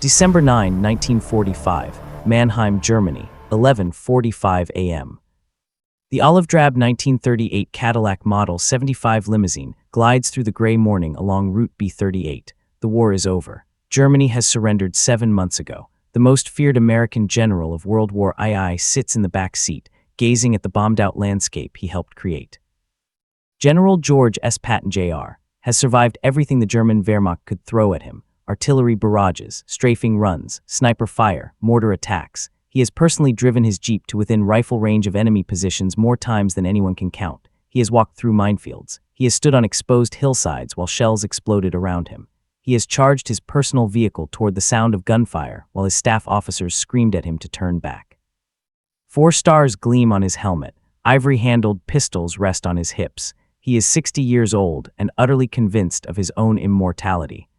December 9, 1945, Mannheim, Germany, 11:45 a.m. The olive-drab 1938 Cadillac Model 75 limousine glides through the gray morning along Route B38. The war is over. Germany has surrendered 7 months ago. The most feared American general of World War II sits in the back seat, gazing at the bombed-out landscape he helped create. General George S. Patton, Jr., has survived everything the German Wehrmacht could throw at him: artillery barrages, strafing runs, sniper fire, mortar attacks. He has personally driven his Jeep to within rifle range of enemy positions more times than anyone can count. He has walked through minefields. He has stood on exposed hillsides while shells exploded around him. He has charged his personal vehicle toward the sound of gunfire while his staff officers screamed at him to turn back. 4 stars gleam on his helmet. Ivory-handled pistols rest on his hips. He is 60 years old and utterly convinced of his own immortality.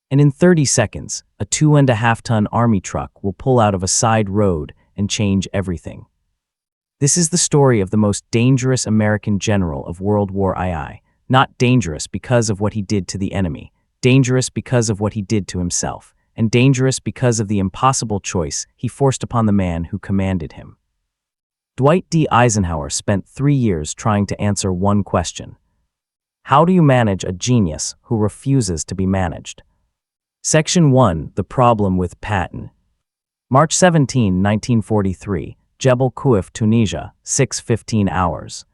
And in 30 seconds, a 2.5-ton army truck will pull out of a side road and change everything. This is the story of the most dangerous American general of World War II. Not dangerous because of what he did to the enemy, dangerous because of what he did to himself, and dangerous because of the impossible choice he forced upon the man who commanded him. Dwight D. Eisenhower spent 3 years trying to answer one question: how do you manage a genius who refuses to be managed? Section 1. The Problem with Patton. March 17, 1943, Jebel Kouif, Tunisia, 6:15 hours.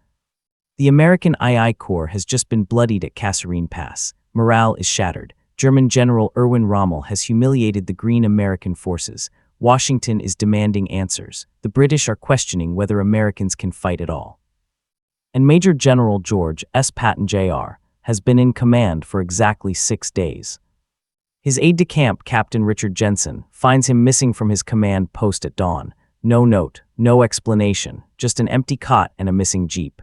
The American II Corps has just been bloodied at Kasserine Pass. Morale is shattered. German General Erwin Rommel has humiliated the Green American forces. Washington is demanding answers. The British are questioning whether Americans can fight at all. And Major General George S. Patton, Jr., has been in command for exactly 6 days. His aide-de-camp, Captain Richard Jensen, finds him missing from his command post at dawn. No note, no explanation, just an empty cot and a missing Jeep.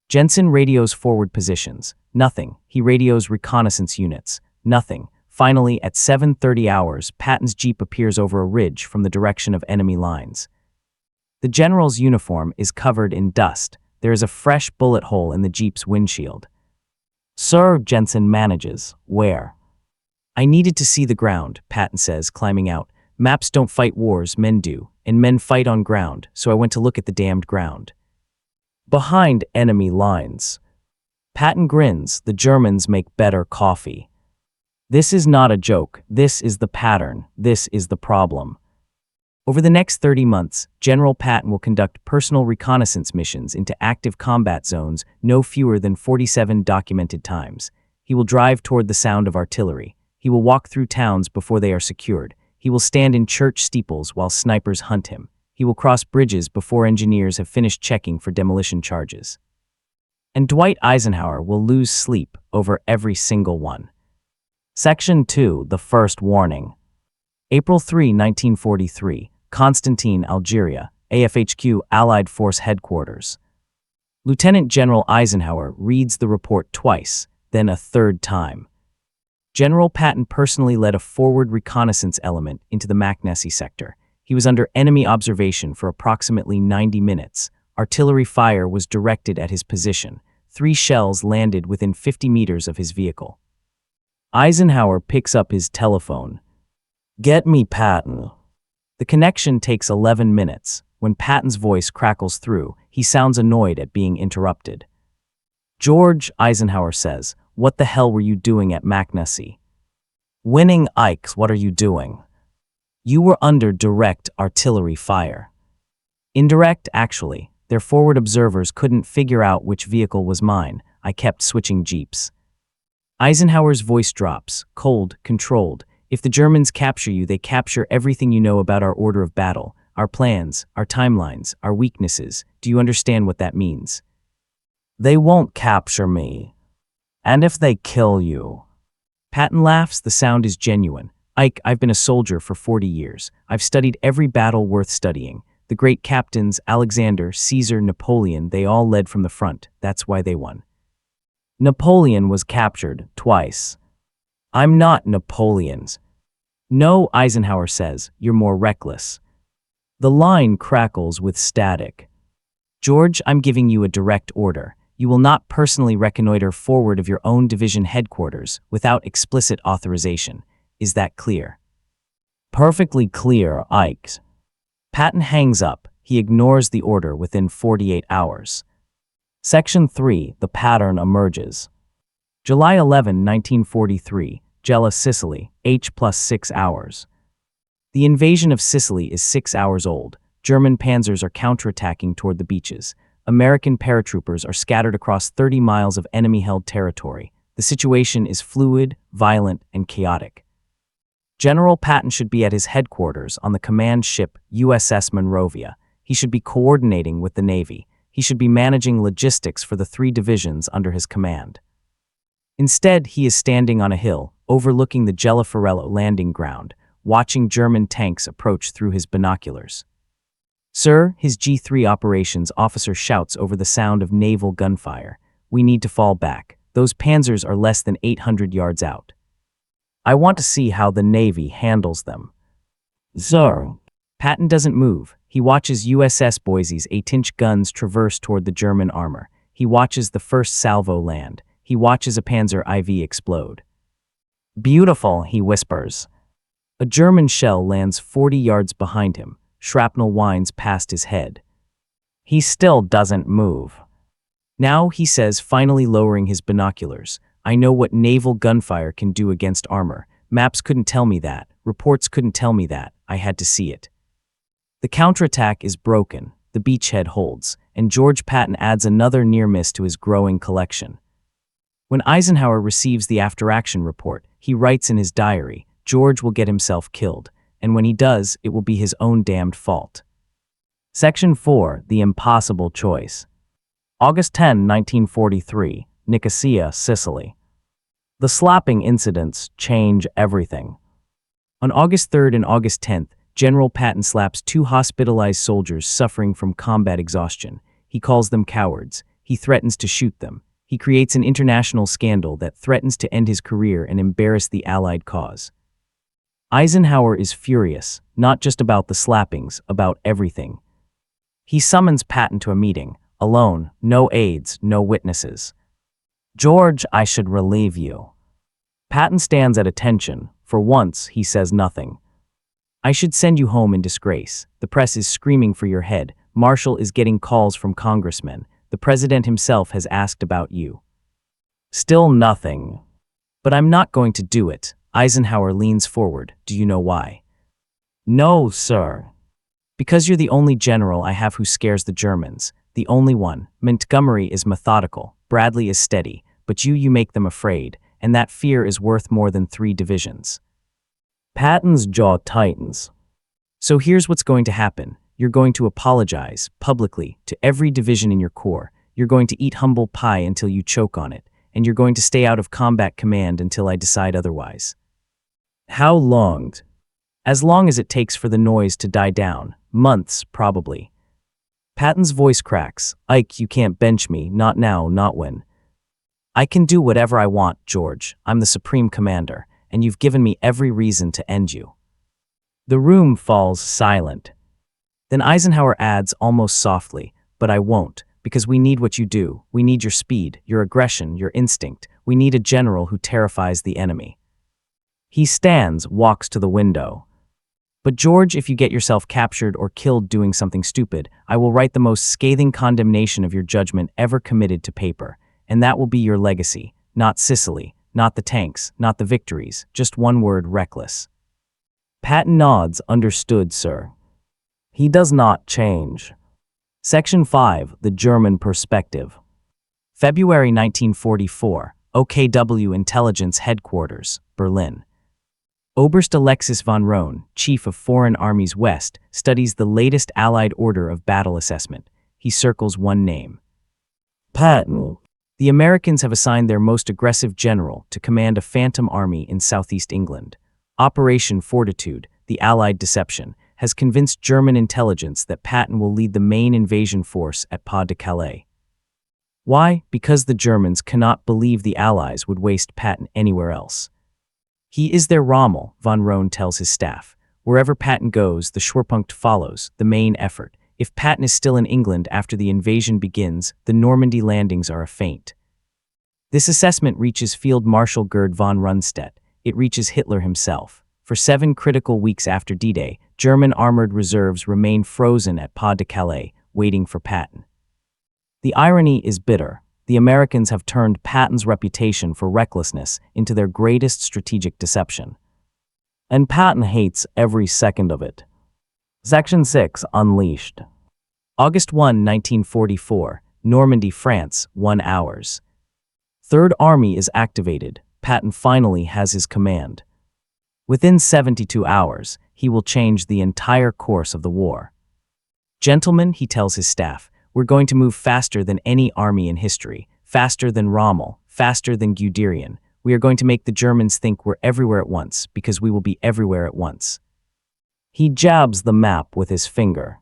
Jensen radios forward positions. Nothing. He radios reconnaissance units. Nothing. Finally, at 7:30 hours, Patton's Jeep appears over a ridge from the direction of enemy lines. The general's uniform is covered in dust. There is a fresh bullet hole in the Jeep's windshield. "Sir," Jensen manages. "Where?" "I needed to see the ground," Patton says, climbing out. "Maps don't fight wars, men do, and men fight on ground, so I went to look at the damned ground." "Behind enemy lines." Patton grins. "The Germans make better coffee." This is not a joke. This is the pattern. This is the problem. Over the next 30 months, General Patton will conduct personal reconnaissance missions into active combat zones no fewer than 47 documented times. He will drive toward the sound of artillery. He will walk through towns before they are secured. He will stand in church steeples while snipers hunt him. He will cross bridges before engineers have finished checking for demolition charges. And Dwight Eisenhower will lose sleep over every single one. Section 2. The First Warning. April 3, 1943, Constantine, Algeria, AFHQ Allied Force Headquarters. Lieutenant General Eisenhower reads the report twice, then a third time. General Patton personally led a forward reconnaissance element into the Maknessi sector. He was under enemy observation for approximately 90 minutes. Artillery fire was directed at his position. 3 shells landed within 50 meters of his vehicle. Eisenhower picks up his telephone. "Get me Patton." The connection takes 11 minutes. When Patton's voice crackles through, he sounds annoyed at being interrupted. "George," Eisenhower says, "what the hell were you doing at Maknessi?" "Winning, Ikes, what are you doing?" "You were under direct artillery fire." "Indirect, actually. Their forward observers couldn't figure out which vehicle was mine. I kept switching Jeeps." Eisenhower's voice drops, cold, controlled. "If the Germans capture you, they capture everything you know about our order of battle, our plans, our timelines, our weaknesses. Do you understand what that means?" "They won't capture me. And if they kill you?" Patton laughs. The sound is genuine. "Ike, I've been a soldier for 40 years. I've studied every battle worth studying. The great captains, Alexander, Caesar, Napoleon, they all led from the front. That's why they won." "Napoleon was captured twice." "I'm not Napoleon's." "No," Eisenhower says, "you're more reckless." The line crackles with static. "George, I'm giving you a direct order. You will not personally reconnoiter forward of your own division headquarters without explicit authorization. Is that clear?" Perfectly clear, Ike. Patton hangs up. He ignores the order within 48 hours. Section 3. The pattern emerges. July 11, 1943. Gela, Sicily, H plus 6 hours. The invasion of Sicily is 6 hours old. German panzers are counterattacking toward the beaches. American paratroopers are scattered across 30 miles of enemy-held territory. The situation is fluid, violent, and chaotic. General Patton should be at his headquarters on the command ship USS Monrovia. He should be coordinating with the Navy. He should be managing logistics for the 3 divisions under his command. Instead, he is standing on a hill, overlooking the Gela landing ground, watching German tanks approach through his binoculars. "Sir," his G3 operations officer shouts over the sound of naval gunfire, "we need to fall back. Those panzers are less than 800 yards out. I want to see how the Navy handles them." "Sir." Patton doesn't move. He watches USS Boise's 8-inch guns traverse toward the German armor. He watches the first salvo land. He watches a Panzer IV explode. "Beautiful," he whispers. A German shell lands 40 yards behind him. Shrapnel whines past his head. He still doesn't move. "Now," he says, finally lowering his binoculars, "I know what naval gunfire can do against armor. Maps couldn't tell me that. Reports couldn't tell me that. I had to see it." The counterattack is broken. The beachhead holds, and George Patton adds another near miss to his growing collection. When Eisenhower receives the after-action report, he writes in his diary, "George will get himself killed, and when he does, it will be his own damned fault." Section 4. The impossible choice. August 10, 1943, Nicosia, Sicily. The slapping incidents change everything. On August 3rd and August 10th, General Patton slaps 2 hospitalized soldiers suffering from combat exhaustion. He calls them cowards. He threatens to shoot them. He creates an international scandal that threatens to end his career and embarrass the Allied cause. Eisenhower is furious, not just about the slappings, about everything. He summons Patton to a meeting, alone, no aides, no witnesses. "George, I should relieve you." Patton stands at attention. For once, he says nothing. "I should send you home in disgrace. The press is screaming for your head. Marshall is getting calls from congressmen. The president himself has asked about you." Still nothing. "But I'm not going to do it." Eisenhower leans forward. "Do you know why?" "No, sir." "Because you're the only general I have who scares the Germans. The only one. Montgomery is methodical. Bradley is steady. But you make them afraid, and that fear is worth more than 3 divisions. Patton's jaw tightens. "So here's what's going to happen. You're going to apologize, publicly, to every division in your corps. You're going to eat humble pie until you choke on it, and you're going to stay out of combat command until I decide otherwise." "How long?" "As long as it takes for the noise to die down. Months, probably." Patton's voice cracks. "Ike, you can't bench me, not now, not when." "I can do whatever I want, George. I'm the supreme commander, and you've given me every reason to end you." The room falls silent. Then Eisenhower adds almost softly, "But I won't, because we need what you do. We need your speed, your aggression, your instinct. We need a general who terrifies the enemy." He stands, walks to the window. "But George, if you get yourself captured or killed doing something stupid, I will write the most scathing condemnation of your judgment ever committed to paper. And that will be your legacy. Not Sicily, not the tanks, not the victories, just one word: reckless." Patton nods. "Understood, sir." He does not change. Section 5. The German Perspective. February 1944, OKW Intelligence Headquarters, Berlin. Oberst Alexis von Rohn, Chief of Foreign Armies West, studies the latest Allied order of battle assessment. He circles one name. Patton. The Americans have assigned their most aggressive general to command a phantom army in southeast England. Operation Fortitude, the Allied deception, has convinced German intelligence that Patton will lead the main invasion force at Pas de Calais. Why? Because the Germans cannot believe the Allies would waste Patton anywhere else. "He is their Rommel," von Rohn tells his staff. "Wherever Patton goes, the Schwerpunkt follows, the main effort. If Patton is still in England after the invasion begins, the Normandy landings are a feint." This assessment reaches Field Marshal Gerd von Rundstedt. It reaches Hitler himself. For 7 critical weeks after D-Day, German armored reserves remain frozen at Pas de Calais, waiting for Patton. The irony is bitter. The Americans have turned Patton's reputation for recklessness into their greatest strategic deception. And Patton hates every second of it. Section 6, Unleashed. August 1, 1944, Normandy, France, 1 hours. Third Army is activated. Patton finally has his command. Within 72 hours, he will change the entire course of the war. Gentlemen, he tells his staff, we're going to move faster than any army in history, faster than Rommel, faster than Guderian. We are going to make the Germans think we're everywhere at once, because we will be everywhere at once. He jabs the map with his finger.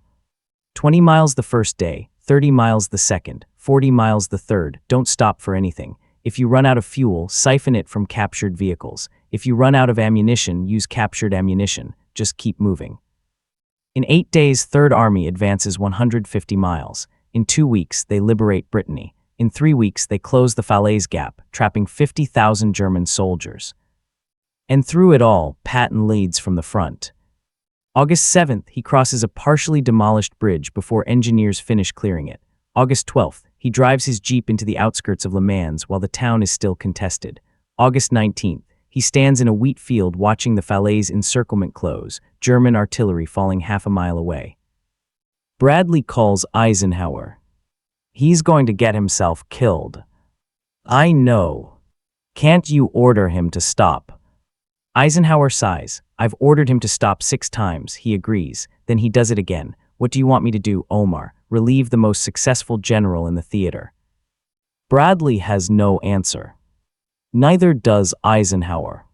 20 miles the first day, 30 miles the second, 40 miles the third. Don't stop for anything. If you run out of fuel, siphon it from captured vehicles. If you run out of ammunition, use captured ammunition. Just keep moving. In 8 days, Third Army advances 150 miles. In 2 weeks, they liberate Brittany. In 3 weeks, they close the Falaise Gap, trapping 50,000 German soldiers. And through it all, Patton leads from the front. August 7th, he crosses a partially demolished bridge before engineers finish clearing it. August 12th, he drives his jeep into the outskirts of Le Mans while the town is still contested. August 19th, he stands in a wheat field watching the Falaise encirclement close, German artillery falling half a mile away. Bradley calls Eisenhower. He's going to get himself killed. I know. Can't you order him to stop? Eisenhower sighs. I've ordered him to stop 6 times, he agrees. Then he does it again. What do you want me to do, Omar? Relieve the most successful general in the theater. Bradley has no answer. Neither does Eisenhower.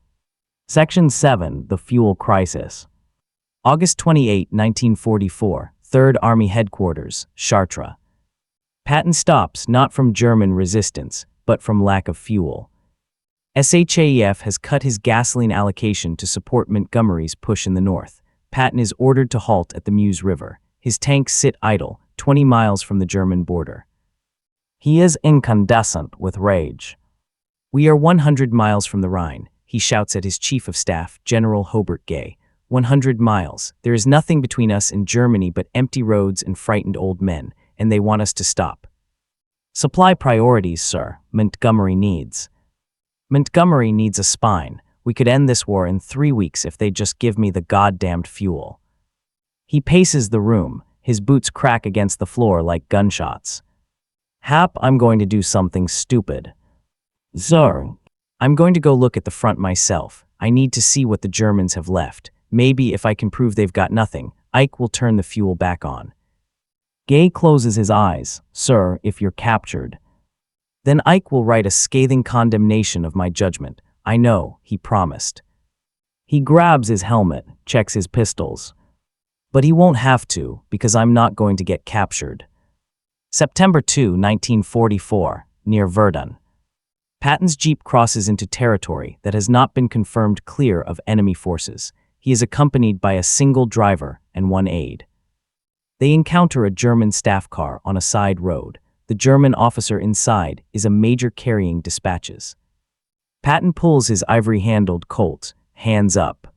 Section 7, The Fuel Crisis. August 28, 1944, Third Army Headquarters, Chartres. Patton stops not from German resistance, but from lack of fuel. SHAEF has cut his gasoline allocation to support Montgomery's push in the north. Patton is ordered to halt at the Meuse River. His tanks sit idle, 20 miles from the German border. He is incandescent with rage. We are 100 miles from the Rhine, he shouts at his chief of staff, General Hobart Gay. 100 miles. There is nothing between us and Germany but empty roads and frightened old men, and they want us to stop. Supply priorities, sir. Montgomery needs. Montgomery needs a spine. We could end this war in 3 weeks if they just give me the goddamned fuel. He paces the room. His boots crack against the floor like gunshots. Hap, I'm going to do something stupid. Sir, I'm going to go look at the front myself. I need to see what the Germans have left. Maybe if I can prove they've got nothing, Ike will turn the fuel back on. Gay closes his eyes. Sir, if you're captured. Then Ike will write a scathing condemnation of my judgment. I know, he promised. He grabs his helmet, checks his pistols. But he won't have to, because I'm not going to get captured. September 2, 1944, near Verdun. Patton's jeep crosses into territory that has not been confirmed clear of enemy forces. He is accompanied by a single driver and 1 aide. They encounter a German staff car on a side road. The German officer inside is a major carrying dispatches. Patton pulls his ivory-handled Colt, hands up.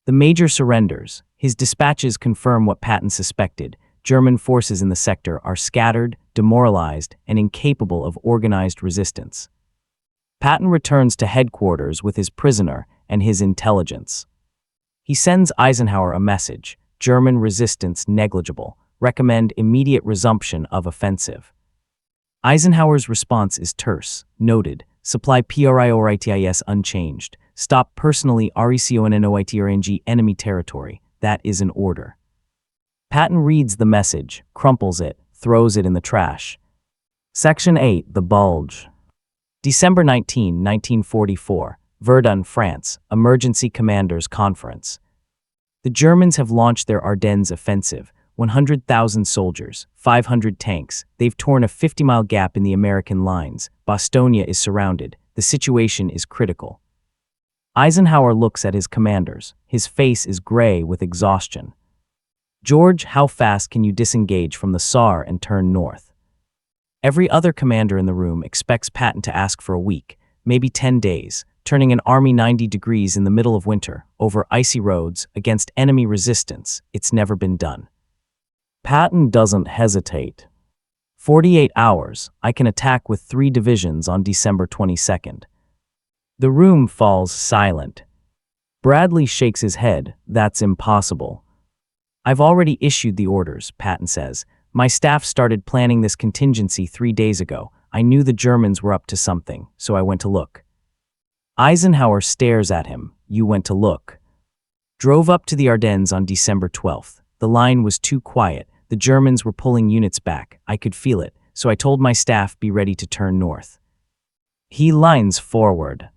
The major surrenders. His dispatches confirm what Patton suspected. German forces in the sector are scattered, demoralized, and incapable of organized resistance. Patton returns to headquarters with his prisoner and his intelligence. He sends Eisenhower a message. German resistance negligible. Recommend immediate resumption of offensive. Eisenhower's response is terse. Noted. Supply priorities unchanged. Stop personally RECONNOITRNG enemy territory. That is an order. Patton reads the message, crumples it, throws it in the trash. Section 8, The Bulge. December 19, 1944, Verdun, France, Emergency Commanders Conference. The Germans have launched their Ardennes offensive, 100,000 soldiers, 500 tanks. They've torn a 50-mile gap in the American lines. Bastogne is surrounded. The situation is critical. Eisenhower looks at his commanders. His face is gray with exhaustion. George, how fast can you disengage from the Saar and turn north? Every other commander in the room expects Patton to ask for a week, maybe 10 days. turning an army 90 degrees in the middle of winter, over icy roads, against enemy resistance. It's never been done. Patton doesn't hesitate. 48 hours, I can attack with 3 divisions on December 22nd. The room falls silent. Bradley shakes his head. That's impossible. I've already issued the orders, Patton says. My staff started planning this contingency 3 days ago. I knew the Germans were up to something, so I went to look. Eisenhower stares at him. You went to look. Drove up to the Ardennes on December 12th. The line was too quiet. The Germans were pulling units back. I could feel it, so I told my staff be ready to turn north. He lines forward.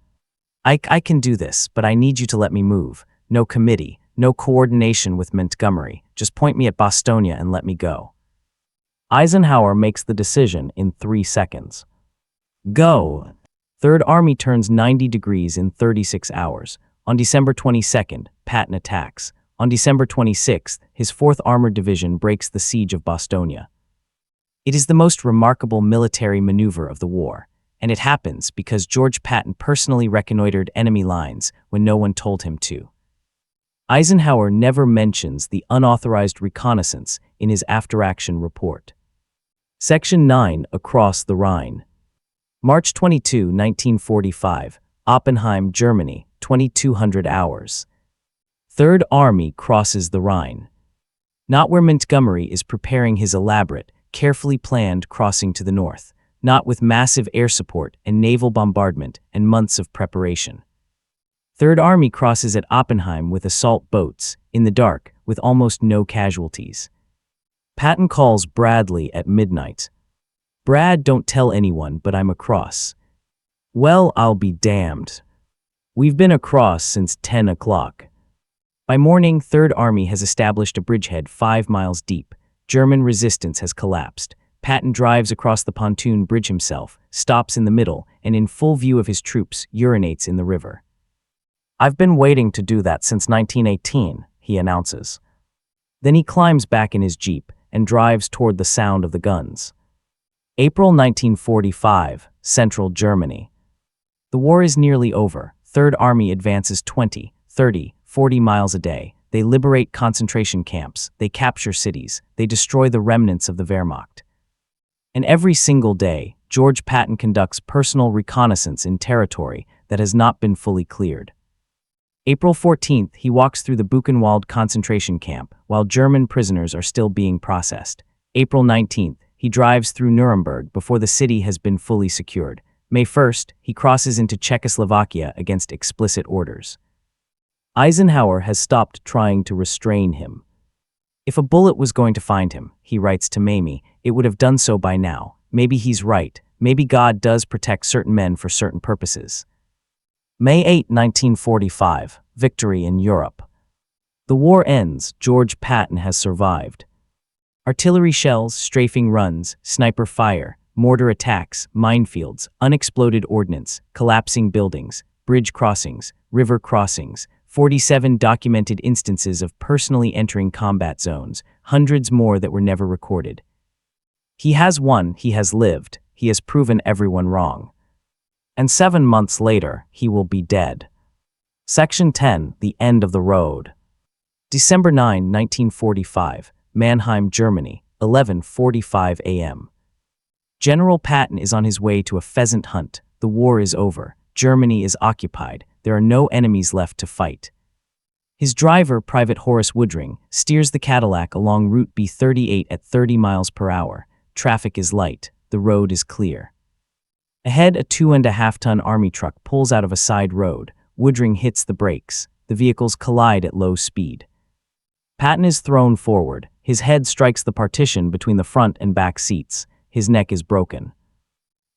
I can do this, but I need you to let me move. No committee, no coordination with Montgomery. Just point me at Bastogne and let me go. Eisenhower makes the decision in 3 seconds. Go. Third Army turns 90 degrees in 36 hours. On December 22nd, Patton attacks. On December 26th, his 4th Armored Division breaks the siege of Bastogne. It is the most remarkable military maneuver of the war, and it happens because George Patton personally reconnoitered enemy lines when no one told him to. Eisenhower never mentions the unauthorized reconnaissance in his after-action report. Section 9, Across the Rhine. March 22, 1945, Oppenheim, Germany, 2200 hours. Third Army crosses the Rhine. Not where Montgomery is preparing his elaborate, carefully planned crossing to the north, not with massive air support and naval bombardment and months of preparation. Third Army crosses at Oppenheim with assault boats, in the dark, with almost no casualties. Patton calls Bradley at midnight. Brad, don't tell anyone, but I'm across. Well, I'll be damned. We've been across since 10 o'clock. By morning, Third Army has established a bridgehead 5 miles deep. German resistance has collapsed. Patton drives across the pontoon bridge himself, stops in the middle, and in full view of his troops, urinates in the river. I've been waiting to do that since 1918, he announces. Then he climbs back in his jeep and drives toward the sound of the guns. April 1945, Central Germany. The war is nearly over. Third Army advances 20, 30, 40 miles a day. They liberate concentration camps. They capture cities. They destroy the remnants of the Wehrmacht. And every single day, George Patton conducts personal reconnaissance in territory that has not been fully cleared. April 14th, he walks through the Buchenwald concentration camp while German prisoners are still being processed. April 19th, he drives through Nuremberg before the city has been fully secured. May 1st, he crosses into Czechoslovakia against explicit orders. Eisenhower has stopped trying to restrain him. If a bullet was going to find him, he writes to Mamie, it would have done so by now. Maybe he's right. Maybe God does protect certain men for certain purposes. May 8, 1945, victory in Europe. The war ends. George Patton has survived. Artillery shells, strafing runs, sniper fire, mortar attacks, minefields, unexploded ordnance, collapsing buildings, bridge crossings, river crossings, 47 documented instances of personally entering combat zones, hundreds more that were never recorded. He has won, he has lived, he has proven everyone wrong. And 7 months later, he will be dead. Section 10, The End of the Road. December 9, 1945, Mannheim, Germany, 11:45 a.m. General Patton is on his way to a pheasant hunt. The war is over. Germany is occupied. There are no enemies left to fight. His driver, Private Horace Woodring, steers the Cadillac along Route B38 at 30 miles per hour. Traffic is light. The road is clear. Ahead, a 2.5-ton army truck pulls out of a side road. Woodring hits the brakes. The vehicles collide at low speed. Patton is thrown forward. His head strikes the partition between the front and back seats. His neck is broken.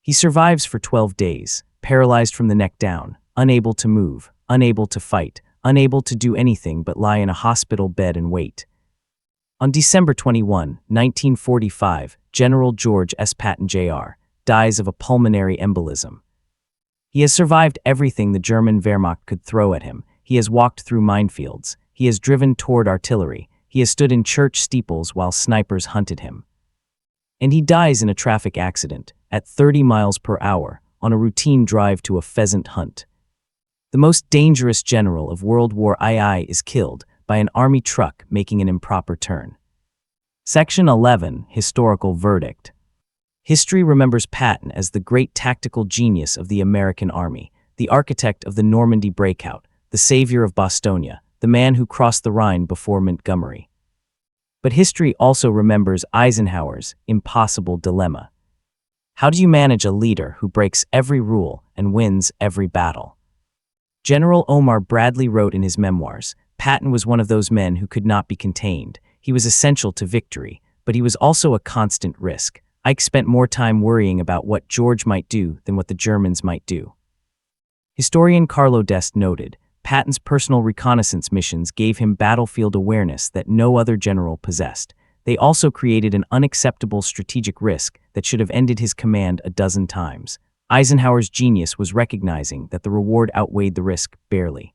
He survives for 12 days, paralyzed from the neck down, unable to move, unable to fight, unable to do anything but lie in a hospital bed and wait. On December 21, 1945, General George S. Patton Jr. dies of a pulmonary embolism. He has survived everything the German Wehrmacht could throw at him. He has walked through minefields. He has driven toward artillery. He has stood in church steeples while snipers hunted him. And he dies in a traffic accident at 30 miles per hour on a routine drive to a pheasant hunt. The most dangerous general of World War II is killed by an army truck making an improper turn. Section 11, Historical Verdict. History remembers Patton as the great tactical genius of the American Army, the architect of the Normandy breakout, the savior of Bastogne, the man who crossed the Rhine before Montgomery. But history also remembers Eisenhower's impossible dilemma. How do you manage a leader who breaks every rule and wins every battle? General Omar Bradley wrote in his memoirs, Patton was one of those men who could not be contained. He was essential to victory, but he was also a constant risk. Ike spent more time worrying about what George might do than what the Germans might do. Historian Carlo D'Este noted, Patton's personal reconnaissance missions gave him battlefield awareness that no other general possessed. They also created an unacceptable strategic risk that should have ended his command a dozen times. Eisenhower's genius was recognizing that the reward outweighed the risk barely.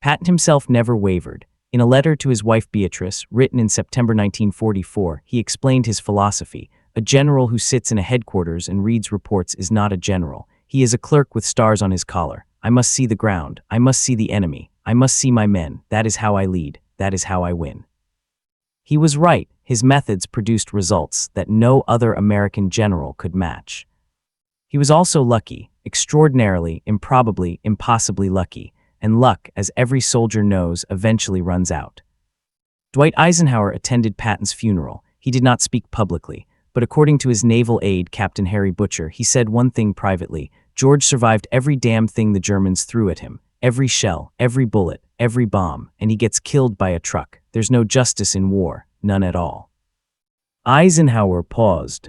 Patton himself never wavered. In a letter to his wife Beatrice, written in September 1944, he explained his philosophy. A general who sits in a headquarters and reads reports is not a general. He is a clerk with stars on his collar. I must see the ground. I must see the enemy. I must see my men. That is how I lead. That is how I win. He was right. His methods produced results that no other American general could match. He was also lucky, extraordinarily, improbably, impossibly lucky, and luck, as every soldier knows, eventually runs out. Dwight Eisenhower attended Patton's funeral. He did not speak publicly, but according to his naval aide, Captain Harry Butcher, he said one thing privately: George survived every damn thing the Germans threw at him, every shell, every bullet, every bomb, and he gets killed by a truck. There's no justice in war, none at all. Eisenhower paused.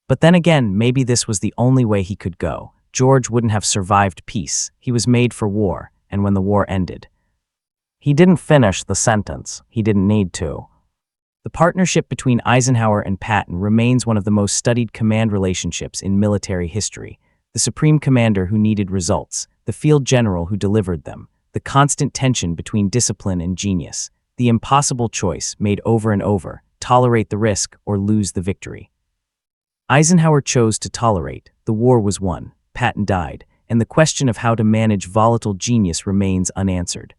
But then again, maybe this was the only way he could go. George wouldn't have survived peace. He was made for war, and when the war ended. He didn't finish the sentence. He didn't need to. The partnership between Eisenhower and Patton remains one of the most studied command relationships in military history. The supreme commander who needed results, the field general who delivered them, the constant tension between discipline and genius, the impossible choice made over and over, tolerate the risk or lose the victory. Eisenhower chose to tolerate. The war was won. Patton died, and the question of how to manage volatile genius remains unanswered.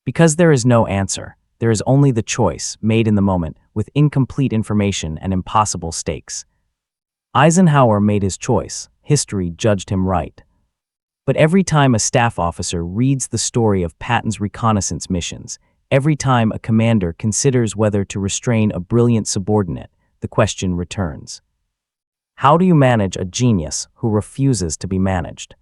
Because there is no answer, there is only the choice, made in the moment, with incomplete information and impossible stakes. Eisenhower made his choice. History judged him right. But every time a staff officer reads the story of Patton's reconnaissance missions, every time a commander considers whether to restrain a brilliant subordinate, the question returns. How do you manage a genius who refuses to be managed?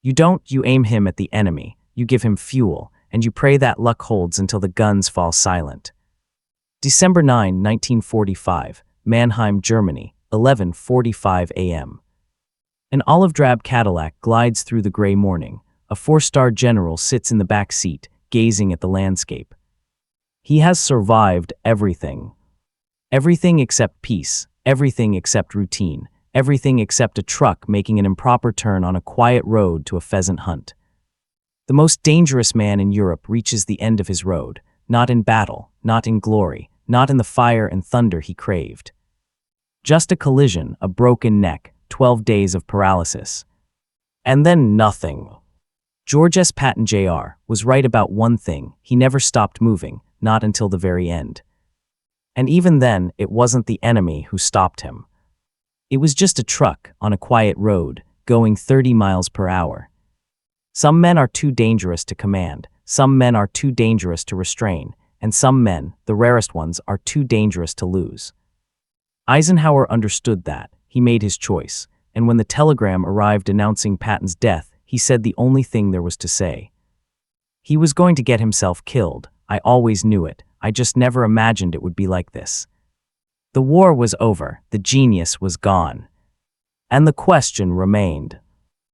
You don't. You aim him at the enemy, you give him fuel, and you pray that luck holds until the guns fall silent. December 9, 1945, Mannheim, Germany, 11:45 a.m. An olive-drab Cadillac glides through the gray morning. A four-star general sits in the back seat, gazing at the landscape. He has survived everything. Everything except peace, everything except routine, everything except a truck making an improper turn on a quiet road to a pheasant hunt. The most dangerous man in Europe reaches the end of his road, not in battle, not in glory, not in the fire and thunder he craved. Just a collision, a broken neck, 12 days of paralysis. And then nothing. George S. Patton Jr. was right about one thing: he never stopped moving, not until the very end. And even then, it wasn't the enemy who stopped him. It was just a truck on a quiet road, going 30 miles per hour. Some men are too dangerous to command, some men are too dangerous to restrain, and some men, the rarest ones, are too dangerous to lose. Eisenhower understood that. He made his choice, and when the telegram arrived announcing Patton's death, he said the only thing there was to say. He was going to get himself killed. I always knew it. I just never imagined it would be like this. The war was over. The genius was gone. And the question remained.